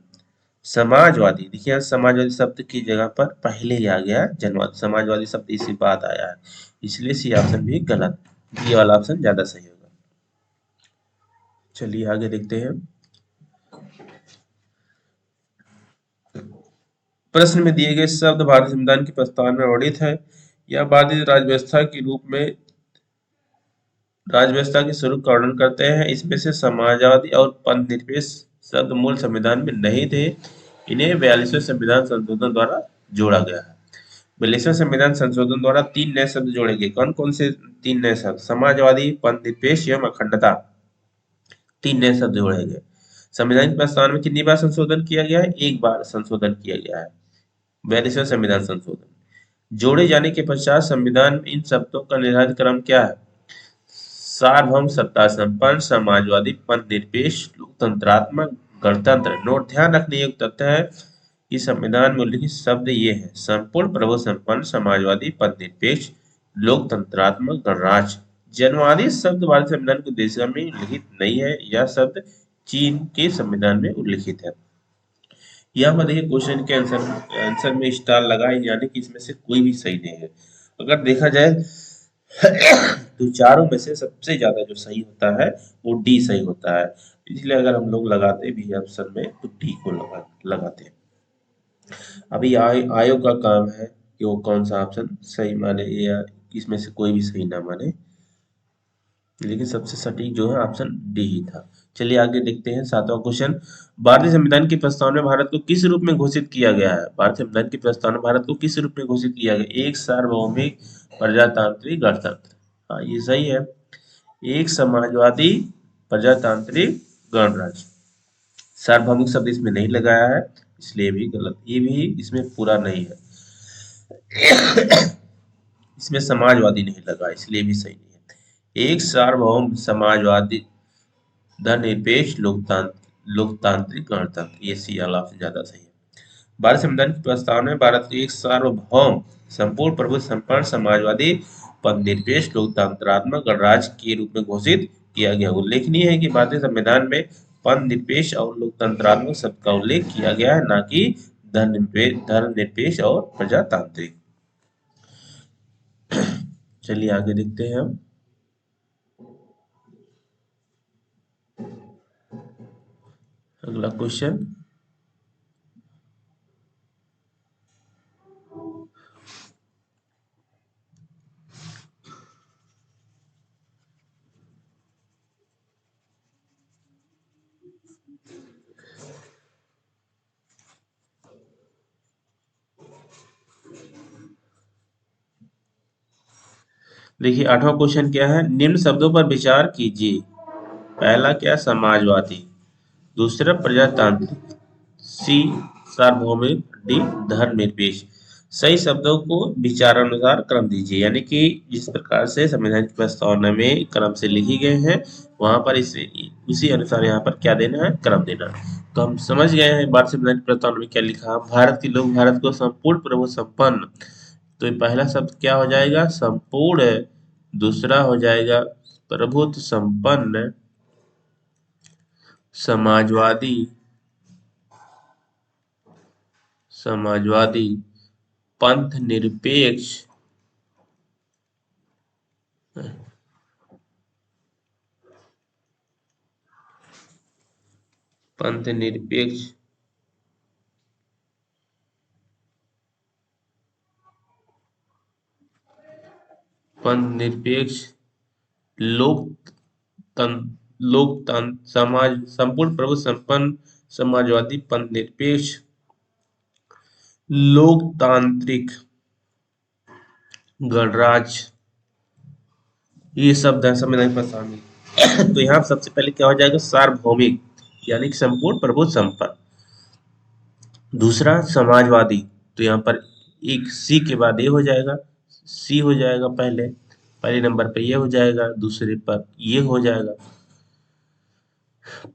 समाजवादी। देखिए यहाँ समाजवादी शब्द की जगह पर पहले ही आ गया जनवादी, समाजवादी शब्द इसी बाद आया है, इसलिए सी ऑप्शन भी गलत, बी वाला ऑप्शन ज्यादा सही होगा। चलिए आगे देखते हैं। प्रश्न में दिए गए शब्द भारतीय संविधान की प्रस्तावना में वर्णित है या भारतीय राज्य के रूप में राज्य के स्वरूप का वर्णन करते हैं। इसमें से समाजवादी और पंथ निरपेक्ष शब्द मूल संविधान में नहीं थे, इन्हें 42वें संविधान संशोधन द्वारा जोड़ा गया है। 42वें संविधान संशोधन द्वारा 3 नए शब्द जोड़े गए। कौन कौन से 3 नए शब्द? समाजवादी, पंथनिरपेक्ष एवं अखंडता। 3 नए शब्द जोड़े गए। संविधान के प्रस्तावना में कितनी बार संशोधन किया गया है? 1 बार संशोधन किया गया है। 42वें संविधान संशोधन जोड़े जाने के पश्चात संविधान में इन शब्दों का निर्धारित क्रम क्या है? सार्वभौम, सत्ता संपन्न, समाजवादी, पंथनिरपेक्ष, लोकतंत्रात्मक, गणतंत्र। नोट, ध्यान रखने योग्य तथ्य है कि संविधान में उल्लिखित शब्द ये है: संपूर्ण, प्रभु संपन्न, समाजवादी, पंथनिरपेक्ष, लोकतंत्रात्मक, गणराज्य। जनवादी शब्द भारतीय संविधान की उद्देशिका में उल्लिखित नहीं है। यह शब्द चीन के संविधान में उल्लिखित है। यहाँ पर देखिए क्वेश्चन के आंसर में स्टार लगा है, यानी कि इसमें से कोई भी सही नहीं है। अगर देखा जाए तो चारों में से सबसे ज्यादा जो सही होता है वो डी सही होता है। इसलिए अगर हम लोग लगाते भी ऑप्शन में तो डी को लगाते हैं। अभी आयोग का काम है कि वो कौन सा ऑप्शन सही माने या इसमें से कोई भी सही ना माने, लेकिन सबसे सटीक जो है ऑप्शन डी ही था। चलिए आगे देखते हैं 7वां क्वेश्चन। भारतीय संविधान की प्रस्तावना में भारत को किस रूप में घोषित किया गया है? भारतीय संविधान की प्रस्तावना में भारत को किस रूप में घोषित किया गया? एक सार्वभौमिक, प्रजातांत्रिक, गणतंत्र। हाँ, ये सही है। एक समाजवादी, प्रजातांत्रिक, गणराज्य। सार्वभौमिक शब्द इसमें नहीं लगाया है, इसलिए भी गलत। ये भी इसमें पूरा नहीं है। इसमें समाजवादी नहीं लगा, इसलिए भी सही नहीं है। एक सार्वभौम, समाजवादी, धर्मनिरपेक्ष, लोकतांत्रिक, गणतंत्र। ये सी वाला ऑप्शन ज्यादा सही है। भारत संविधान की प्रस्तावना में भारत को एक सार्वभौम, संपूर्ण, प्रभु संपन्न, समाजवादी, पंथनिरपेक्ष, लोकतंत्रात्मक, गणराज्य के रूप में घोषित किया गया। उल्लेखनीय है कि भारतीय संविधान में पंथनिरपेक्ष और लोकतंत्रात्मक शब्द का उल्लेख किया गया है, न कि धर्मनिरपेक्ष और प्रजातांत्रिक। चलिए आगे देखते हैं हम। अगला क्वेश्चन, देखिए 8वां क्वेश्चन क्या है? निम्न शब्दों पर विचार कीजिए। पहला क्या? समाजवादी। दूसरा प्रजातांत्रिक। सी सार्वभौमिक। डी धर्मनिरपेक्ष। सही शब्दों को विचारानुसार क्रम दीजिए, यानी कि जिस प्रकार से संविधान की प्रस्तावना में क्रम से लिखी गए हैं वहां पर इसे उसी अनुसार यहाँ पर क्या देना है? क्रम देना। तो हम समझ गए हैं भारतीय संविधान की प्रस्तावना में क्या लिखा। भारत के लोग भारत को संपूर्ण, प्रभु संपन्न। तो ये पहला शब्द क्या हो जाएगा? संपूर्ण। दूसरा हो जाएगा प्रभुत्व संपन्न, समाजवादी, पंथ निरपेक्ष, पंथ निरपेक्ष, लोकतंत्र, समाज, संपूर्ण, प्रभु संपन्न, समाजवादी, पंथ निरपेक्ष, लोकतांत्रिक, गणराज्य। ये शब्द है संविधान पर शामिल। तो यहाँ सबसे पहले क्या हो जाएगा? सार्वभौमिक, यानी कि संपूर्ण, प्रभु संपन्न। दूसरा समाजवादी, तो यहाँ पर एक सी के बाद ये हो जाएगा, सी हो जाएगा पहले नंबर पे ये हो जाएगा, दूसरे पर ये हो जाएगा।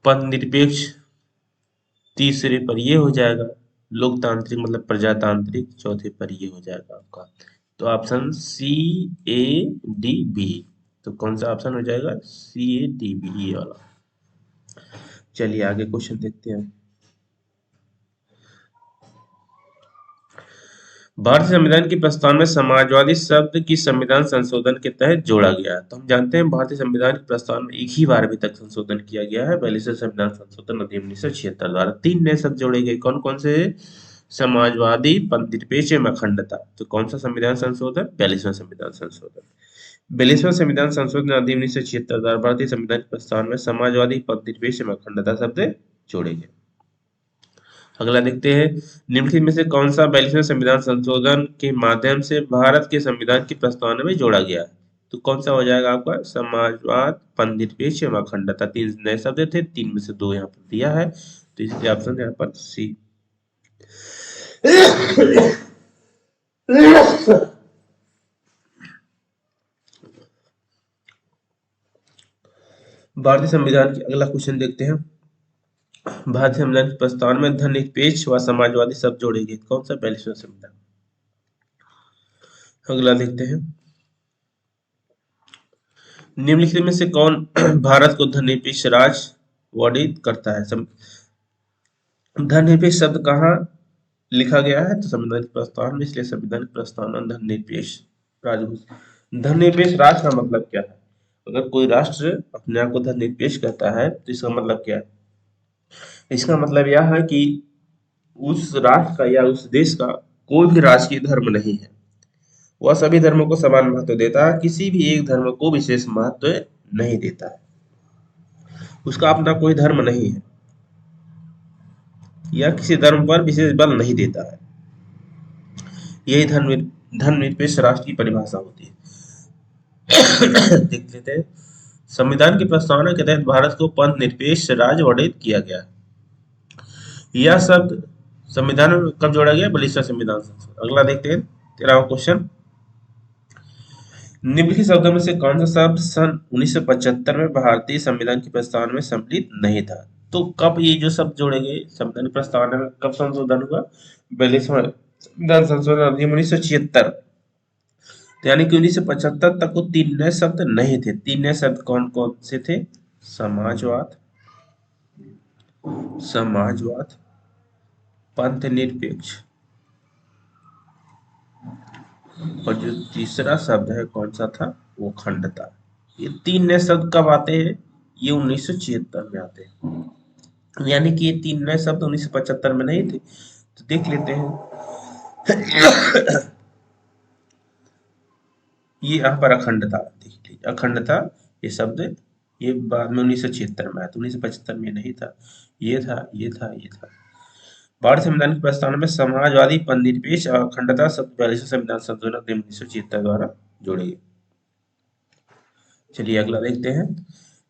पंथ निरपेक्ष तीसरे पर ये हो जाएगा। लोकतांत्रिक मतलब प्रजातांत्रिक चौथे पर ये हो जाएगा आपका। तो ऑप्शन सी, ए, डी, बी। तो कौन सा ऑप्शन हो जाएगा? सी, ए, डी, बी, ये वाला। चलिए आगे क्वेश्चन देखते हैं। भारतीय संविधान की प्रस्तावना में समाजवादी शब्द की संविधान संशोधन के तहत जोड़ा गया है। तो हम जानते हैं भारतीय संविधान की प्रस्तावना में एक ही बार अभी तक संशोधन किया गया है, 42वें संविधान संशोधन अधिनियम 1976 द्वारा। 3 नए शब्द जोड़े गए। कौन कौन से? समाजवादी, पंथनिरपेक्ष एवं अखंडता। तो कौन सा संविधान संशोधन? 42वां संविधान संशोधन। 42वां संविधान संशोधन अधिनियम 1976 द्वारा भारतीय संविधान की प्रस्तावना में समाजवादी, पंथनिरपेक्ष एवं अखंडता शब्द जोड़े गए। अगला देखते हैं, निम्नलिखित में से कौन सा 42वें संविधान संशोधन के माध्यम से भारत के संविधान की प्रस्तावना में जोड़ा गया है? तो कौन सा हो जाएगा आपका? समाजवाद, पंथनिरपेक्ष एवं अखंडता। 3 नए शब्द थे, 3 में से 2 यहाँ पर दिया है, तो इसलिए ऑप्शन यहाँ पर सी। भारतीय संविधान की अगला क्वेश्चन देखते हैं। भारतीय संविधान की प्रस्तावना में धर्मनिरपेक्ष व समाजवादी शब्द जोड़े गए। कौन सा 42वां संविधान? अगला देखते हैं, निम्नलिखित में से कौन भारत को धर्मनिरपेक्ष राज्य वर्णित करता है? धर्मनिरपेक्ष शब्द कहाँ लिखा गया है? तो संविधान की प्रस्तावना में, इसलिए संविधान की प्रस्तावना धर्मनिरपेक्ष राज्य। धर्मनिरपेक्ष राष्ट्र का मतलब क्या है? अगर कोई राष्ट्र अपने आप को धर्मनिरपेक्ष कहता है तो इसका मतलब क्या है? इसका मतलब यह है कि उस राष्ट्र का या उस देश का कोई भी राजकीय धर्म नहीं है, वह सभी धर्मों को समान महत्व देता है, किसी भी एक धर्म को विशेष महत्व नहीं देता है, उसका अपना कोई धर्म नहीं है या किसी धर्म पर विशेष बल नहीं देता है। यही धर्मनिरपेक्ष राष्ट्र की परिभाषा होती है। देख लेते हैं, संविधान की प्रस्तावना के तहत भारत को पंथ निरपेक्ष राज्य वर्णित किया गया है। यह शब्द संविधान में कब जोड़ा गया? 42वां संविधान संशोधन। अगला देखते हैं 13वां क्वेश्चन, निम्नलिखित शब्दों में से कौन सा शब्द सन 1975 में भारतीय संविधान की प्रस्तावना में सम्मिलित नहीं था? तो कब ये जो शब्द जोड़े गए संविधान की प्रस्तावना में, कब संशोधन हुआ? 42वां संविधान संशोधन अधिनियम 1976। तो यानी कि 1975 तक वो 3 नए शब्द नहीं थे। 3 नए शब्द कौन कौन से थे? समाजवाद, समाजवाद, पंथ निरपेक्ष और जो तीसरा शब्द है कौन सा था? वो खंडता। ये 3 नए शब्द कब आते हैं? ये 1976 में आते हैं, यानी कि ये 3 नए शब्द 1975 में नहीं थे। तो देख लेते हैं, ये यहाँ पर अखंडता, देख लीजिए अखंडता, ये शब्द ये बाद में 1976 में आया, तो 1975 में नहीं था। ये था, ये था, ये था। भारतीय संविधान की प्रस्तावना में समाजवादी, पंथनिरपेक्ष और अखंडता शब्द 42वें संविधान संशोधन अधिनियम 1976 द्वारा जोड़े गए। चलिए अगला देखते हैं,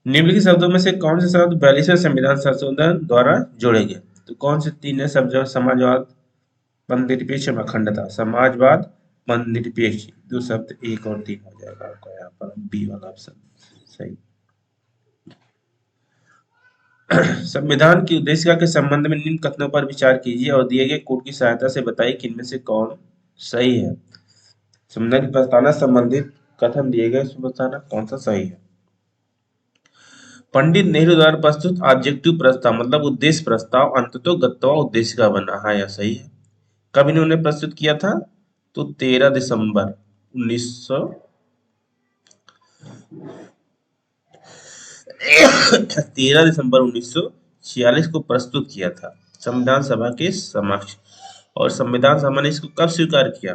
निम्नलिखित शब्दों में से कौन से शब्द 42वें संविधान संशोधन द्वारा जोड़े गए? तो कौन से 3 शब्द? समाजवाद, पंथनिरपेक्ष और अखंडता। समाजवाद, पंथनिरपेक्ष, 2 शब्द 1 और 3 हो जाएगा आपका यहाँ पर बी वाला ऑप्शन सही। संविधान की उद्देशिका के संबंध में निम्न कथनों पर विचार कीजिए और दिए गए कोड की सहायता से बताइए कि इनमें से कौन सही है। संविधान की प्रस्तावना संबंधित कथन दिए गए, इसमें बताना कौन सा सही है। पंडित नेहरू द्वारा प्रस्तुत ऑब्जेक्टिव प्रस्ताव मतलब उद्देश्य प्रस्ताव अंततः गत्वा उद्देश्य का बना है, या सही है। कब इन्होंने प्रस्तुत किया था? तो 13 दिसंबर 1946 को प्रस्तुत किया था संविधान सभा के समक्ष, और संविधान सभा ने इसको कब स्वीकार किया?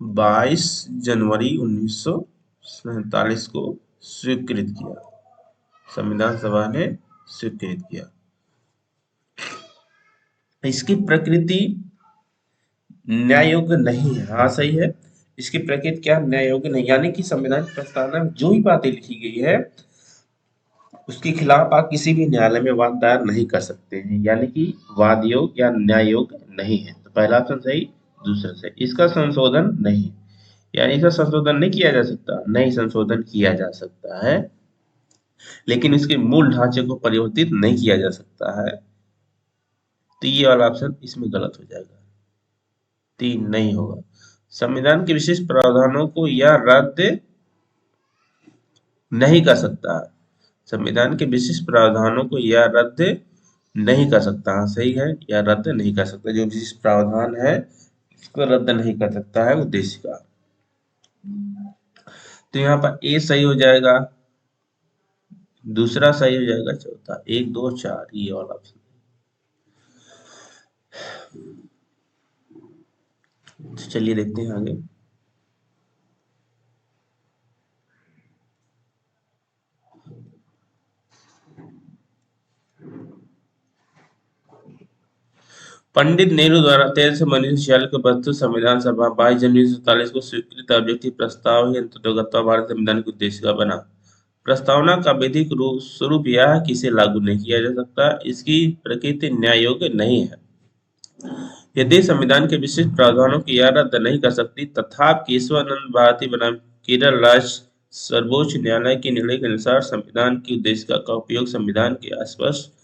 22 जनवरी 1947 को स्वीकृत किया, संविधान सभा ने स्वीकृत किया। इसकी प्रकृति न्याय योग्य नहीं है, हाँ सही है। इसकी प्रकृति क्या? न्याय योग्य नहीं, यानी कि संविधान की प्रस्तावना में जो भी बातें लिखी गई है उसके खिलाफ आप किसी भी न्यायालय में वाद दायर नहीं कर सकते हैं, यानी कि वाद योग्य या न्याय योग्य नहीं है। तो पहला ऑप्शन सही, दूसरा सही। इसका संशोधन नहीं, यानी इसका संशोधन नहीं किया जा सकता, नहीं संशोधन किया जा सकता है, लेकिन इसके मूल ढांचे को परिवर्तित नहीं किया जा सकता है। तो ये वाला ऑप्शन इसमें गलत हो जाएगा, 3 नहीं होगा। संविधान के विशेष प्रावधानों को यह रद्द नहीं कर सकता, संविधान के विशिष्ट प्रावधानों को यह रद्द नहीं कर सकता, हाँ सही है, यह रद्द नहीं कर सकता। जो विशिष्ट प्रावधान है इसको रद्द नहीं कर सकता है उद्देश्य का। तो यहाँ पर ए सही हो जाएगा, दूसरा सही हो जाएगा, चौथा 1 2 4 ये वाला ऑप्शन। चलिए देखते हैं आगे। पंडित नेहरू द्वारा 13 से 1946 को प्रस्तुत संविधान सभा 22 जनवरी 1947 को स्वीकृत ऑब्जेक्टिव प्रस्ताव ही अंतर्गत भारत संविधान के उद्देश्य का बना। प्रस्तावना का विधिक स्वरूप यह है कि इसे लागू नहीं किया जा सकता, इसकी प्रकृति न्याय योग्य नहीं है। यदि संविधान के विशिष्ट प्रावधानों की यह रद्द नहीं कर सकती, तथापि केशवानंद भारती बनाम केरल राज्य सर्वोच्च न्यायालय के निर्णय के अनुसार संविधान की उद्देशिका का उपयोग संविधान के अस्पष्ट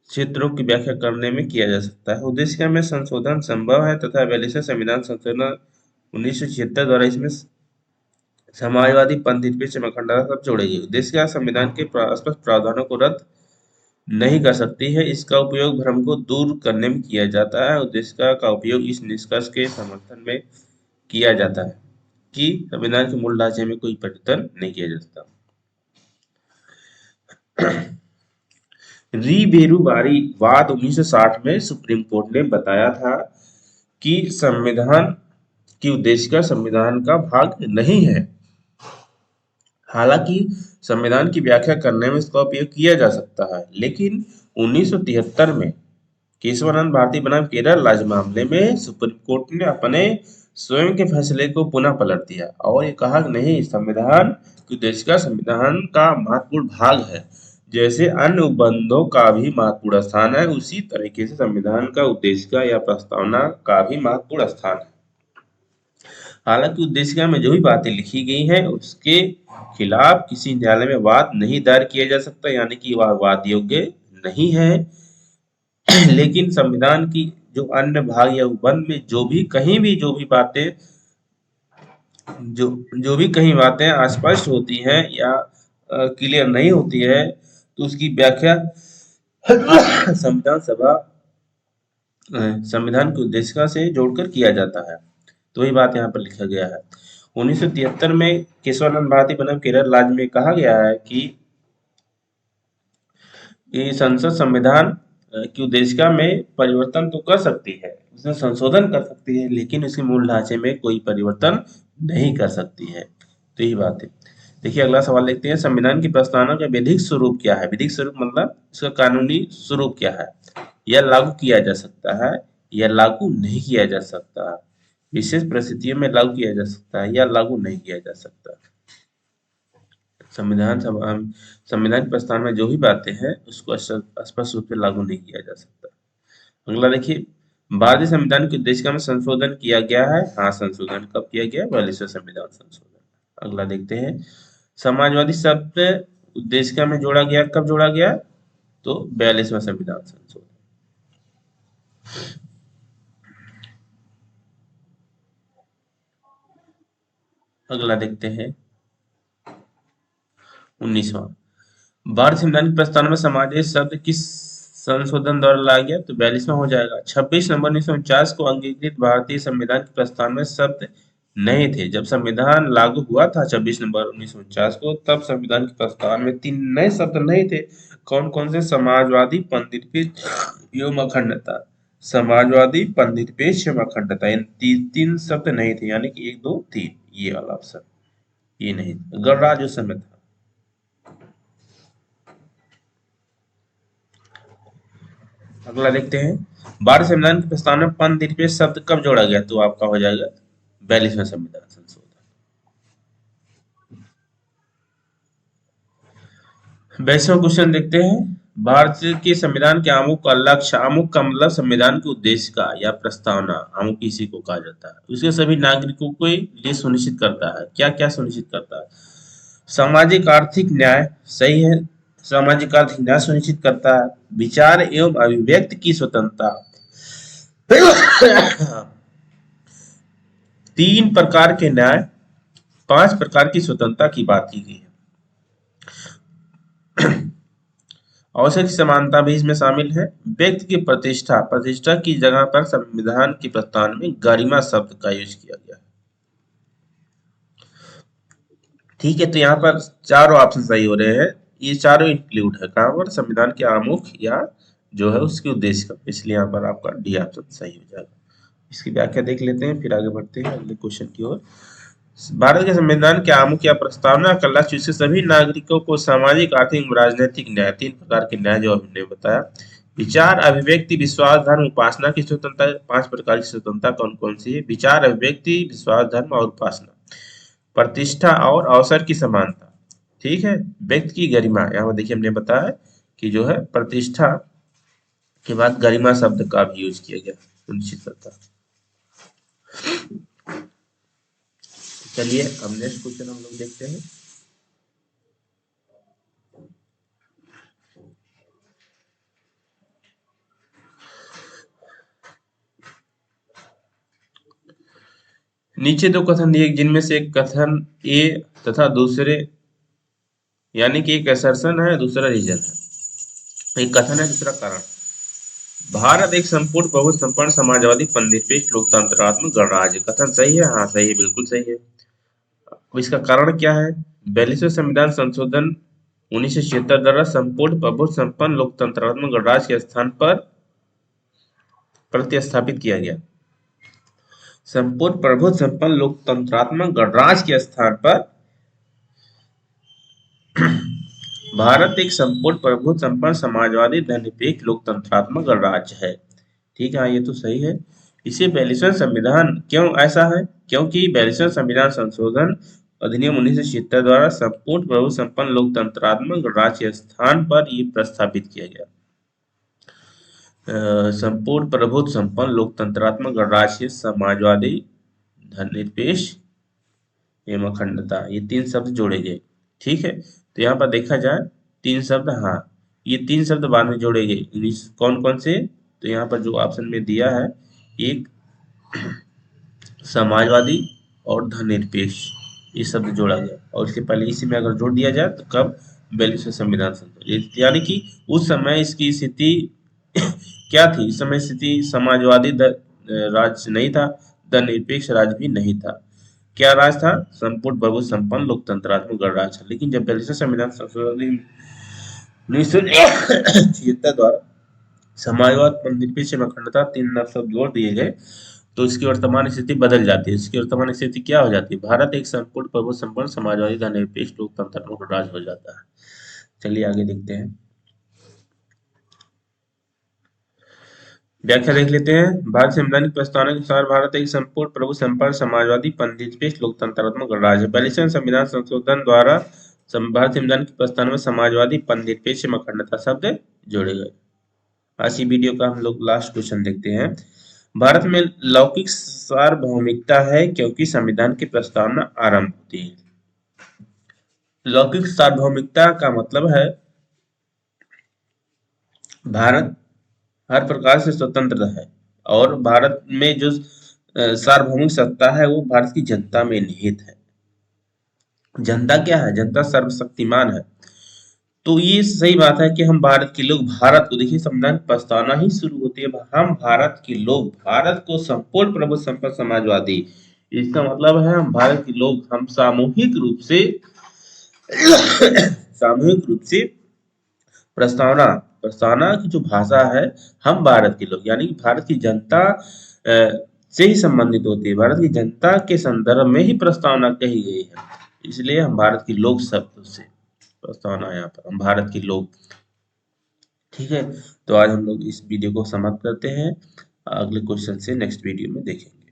क्षेत्रों की व्याख्या करने में किया जा सकता है। उद्देशिका में संशोधन संभव है तथा 42वें संविधान संशोधन 1976 द्वारा इसमें समाजवादी पंथनिरपेक्ष अखंडता सब जोड़ेगी। उद्देशिका संविधान के अस्पष्ट प्रावधानों को रद्द नहीं कर सकती है, इसका उपयोग भ्रम को दूर करने में किया जाता है। उद्देशिका का उपयोग इस निष्कर्ष के समर्थन में किया जाता है कि संविधान के मूल ढांचे में कोई परिवर्तन नहीं किया जा सकता। री-बेरुवारी वाद 1960 में सुप्रीम कोर्ट ने बताया था कि संविधान की उद्देशिका संविधान का भाग नहीं है। हालांकि संविधान की व्याख्या करने में इसका उपयोग किया जा सकता है, लेकिन 1973 में केशवानंद भारती बनाम केरल राज्य मामले में सुप्रीम कोर्ट ने अपने स्वयं के फैसले को पुनः पलट दिया और ये कहा कि नहीं, संविधान की उद्देशिका संविधान का महत्वपूर्ण भाग है। जैसे अन्य उपबंधों का भी महत्वपूर्ण स्थान है, उसी तरीके से संविधान का उद्देशिका या प्रस्तावना का भी महत्वपूर्ण स्थान है। हालांकि उद्देशिका में जो भी बातें लिखी गई हैं उसके खिलाफ किसी न्यायालय में वाद नहीं दायर किया जा सकता, यानी कि वह वाद योग्य नहीं है। लेकिन संविधान की जो अन्य भाग या उपबंध में जो भी कहीं बातें अस्पष्ट होती हैं या क्लियर नहीं होती है, तो उसकी व्याख्या संविधान की उद्देशिका से जोड़कर किया जाता है। तो वही बात यहाँ पर लिखा गया है। 1973 में केशवानंद भारती बनाम केरल राज्य में कहा गया है कि संसद संविधान की उद्देशिका में परिवर्तन तो कर सकती है, उसमें संशोधन कर सकती है, लेकिन उसके मूल ढांचे में कोई परिवर्तन नहीं कर सकती है। तो यही बात है। देखिए अगला सवाल देखते हैं, संविधान की प्रस्तावना का विधिक स्वरूप क्या है? विधिक स्वरूप मतलब इसका कानूनी स्वरूप क्या है? यह लागू किया जा सकता है या लागू नहीं किया जा सकता है, विशेष परिस्थितियों में लागू किया जा सकता है या लागू नहीं किया जा सकता। संविधान प्रस्तावना में जो भी बातें हैं उसको स्पष्ट रूप से लागू नहीं किया जा सकता। अगला देखिए, भारतीय संविधान की उद्देशिका में संशोधन किया गया है। हाँ, संशोधन कब किया गया? 42वें संविधान संशोधन। अगला देखते हैं, समाजवादी शब्द उद्देशिका में जोड़ा गया, कब जोड़ा गया? तो 42वें संविधान संशोधन। अगला देखते हैं 19वां, भारतीय संविधान की प्रस्तावना में समाजवादी शब्द किस संशोधन द्वारा लाया गया? तो 42वां हो जाएगा। 26 नवंबर 1949 को अंगीकृत भारतीय संविधान की प्रस्तावना में शब्द नहीं थे। जब संविधान लागू हुआ था 26 नवंबर 1949 को, तब संविधान की प्रस्तावना में 3 नए शब्द नहीं थे। कौन कौन से? समाजवादी, पंथनिरपेक्ष एवं अखंडता। समाजवादी, पंथनिरपेक्ष एवं अखंडता, इन 3 शब्द नहीं थे, यानी कि 1 2 3 ये वाला ऑप्शन ये नहीं, गणराज्य उस समय था। अगला देखते हैं, भारतीय संविधान की प्रस्तावना में पंथनिरपेक्ष शब्द कब जोड़ा गया? तो आपका हो जाएगा 42वें संविधान संशोधन। 22वां क्वेश्चन देखते हैं, भारतीय के संविधान के आमुख का लक्ष्य, आमुख का मतलब संविधान की उद्देशिका या प्रस्तावना, आमुख इसी को कहा जाता है, उसके सभी नागरिकों को लिए सुनिश्चित करता है। क्या क्या सुनिश्चित करता है? सामाजिक आर्थिक न्याय, सही है, सामाजिक आर्थिक न्याय सुनिश्चित करता है, विचार एवं अभिव्यक्ति की स्वतंत्रता, 3 प्रकार के न्याय, 5 प्रकार की स्वतंत्रता की बात की गई है। आवश्यक समानता भी इसमें शामिल है। व्यक्ति की प्रतिष्ठा की जगह पर संविधान की प्रस्तावना में गरिमा शब्द का यूज किया गया है। ठीक है, तो यहाँ पर चारों ऑप्शन सही हो रहे हैं, ये चारों इंक्लूड है कहाँ पर? संविधान के आमुख या जो है उसकी उद्देशिका, इसलिए यहाँ पर आपका डी ऑप्शन सही हो जाएगा। इसकी व्याख्या देख लेते हैं, फिर आगे बढ़ते हैं अगले क्वेश्चन की ओर। भारत के संविधान के आमुख या प्रस्तावना का लक्ष्य सभी नागरिकों को सामाजिक, आर्थिक, राजनीतिक न्याय, 3 प्रकार के न्याय जो हमने बताया, विचार, अभिव्यक्ति, विश्वास, धर्म, उपासना की स्वतंत्रता। 5 प्रकार की स्वतंत्रता कौन कौन सी है? विचार, अभिव्यक्ति, विश्वास, धर्म और उपासना। प्रतिष्ठा और अवसर की समानता, ठीक है। व्यक्ति की गरिमा, यहाँ पर देखिए हमने बताया कि जो है प्रतिष्ठा के बाद गरिमा शब्द का भी यूज किया गया, सुनिश्चितता। चलिए अब नेक्स्ट क्वेश्चन हम लोग देखते हैं। नीचे दो कथन दिए जिनमें से एक कथन ए तथा दूसरे, यानी कि एक असर्शन है दूसरा रीजन है। एक कथन है दूसरा कारण। भारत एक संपूर्ण बहु संपन्न समाजवादी पंडित लोकतंत्रात्मक गणराज्य। कथन सही है? हाँ सही है, बिल्कुल सही है। अब इसका कारण क्या है? 42वें संविधान संशोधन 1976 द्वारा संपूर्ण प्रभुत्व संपन्न लोकतंत्रात्मक गणराज्य के स्थान पर प्रतिस्थापित किया गया। संपूर्ण प्रभुत्व संपन्न लोकतंत्रात्मक गणराज्य के स्थान पर भारत एक संपूर्ण प्रभुत्व संपन्न समाजवादी धर्मनिरपेक्ष लोकतंत्रात्मक गणराज्य है। ठीक है, ये तो सही है। इसे 42वां संविधान क्यों ऐसा है? क्योंकि 42वां संविधान संशोधन अधिनियम 1976 द्वारा संपूर्ण प्रभु संपन्न लोकतंत्रात्मक गणराज्य के स्थान पर ये प्रस्तावित किया गया। संपूर्ण प्रभुत्व संपन्न लोकतंत्रात्मक गणराज्य, समाजवादी, धर्मनिरपेक्ष एवं अखंडता, ये 3 शब्द जोड़े गए। ठीक है, तो यहाँ पर देखा जाए 3 शब्द, हाँ ये 3 शब्द बाद में जोड़े गए। कौन कौन से? तो यहाँ पर जो ऑप्शन में दिया है, एक समाजवादी और धर्मनिरपेक्ष, ये शब्द जोड़ा गया। और इसके पहले इसी में अगर जोड़ दिया जाए तो कब? 42वें संविधान संशोधन, यानी कि उस समय इसकी स्थिति क्या थी? इस समय स्थिति समाजवादी राज्य नहीं था, धर्मनिरपेक्ष राज्य भी नहीं था। क्या राज था? संपूर्ण बहु संपन्न लोकतंत्रात्मक गणराज्य। लेकिन जब 42वें संविधान संशोधन 1976 द्वारा समाजवाद, धर्मनिरपेक्ष एवं अखंडता 3 नए शब्द जोड़ दिए गए, तो इसकी वर्तमान स्थिति बदल जाती है। इसकी वर्तमान स्थिति क्या हो जाती है? भारत एक संपूर्ण प्रभु संपन्न समाजवादी धर्मनिरपेक्ष लोकतंत्रात्मक गणराज्य हो जाता है। चलिए आगे देखते हैं, व्याख्या देख लेते हैं। भारत संविधान की प्रस्तावना के अनुसार भारत एक संपूर्ण प्रभु संपन्न समाजवादी धर्मनिरपेक्ष लोकतंत्रात्मक गणराज्य है। 42वें संविधान संशोधन द्वारा भारत संविधान की प्रस्तावना में समाजवादी, धर्मनिरपेक्ष एवं अखंडता शब्द जोड़े गए। आज की वीडियो का हम लोग लास्ट क्वेश्चन देखते हैं। भारत में लौकिक सार्वभौमिकता है क्योंकि संविधान की प्रस्तावना आरंभ होती है। लौकिक सार्वभौमिकता का मतलब है भारत हर प्रकार से स्वतंत्र है और भारत में जो सार्वभौमिक सत्ता है वो भारत की जनता में निहित है। जनता क्या है? जनता सर्वशक्तिमान है। तो ये सही बात है कि हम भारत के लोग, भारत को देखिए संविधान की प्रस्तावना ही शुरू होती है, हम भारत के लोग, भारत को संपूर्ण प्रभु संपन्न समाजवादी, इसका मतलब है हम भारत के लोग, हम सामूहिक रूप से सामूहिक रूप से प्रस्तावना प्रस्तावना की जो भाषा है, हम भारत के लोग यानी कि भारत की जनता से ही संबंधित होती है। भारत की जनता के संदर्भ में ही प्रस्तावना कही गई है, इसलिए हम भारत के लोग शब्द से प्रस्तावना, यहाँ पर हम भारत के लोग। ठीक है, तो आज हम लोग इस वीडियो को समाप्त करते हैं। अगले क्वेश्चन से नेक्स्ट वीडियो में देखेंगे।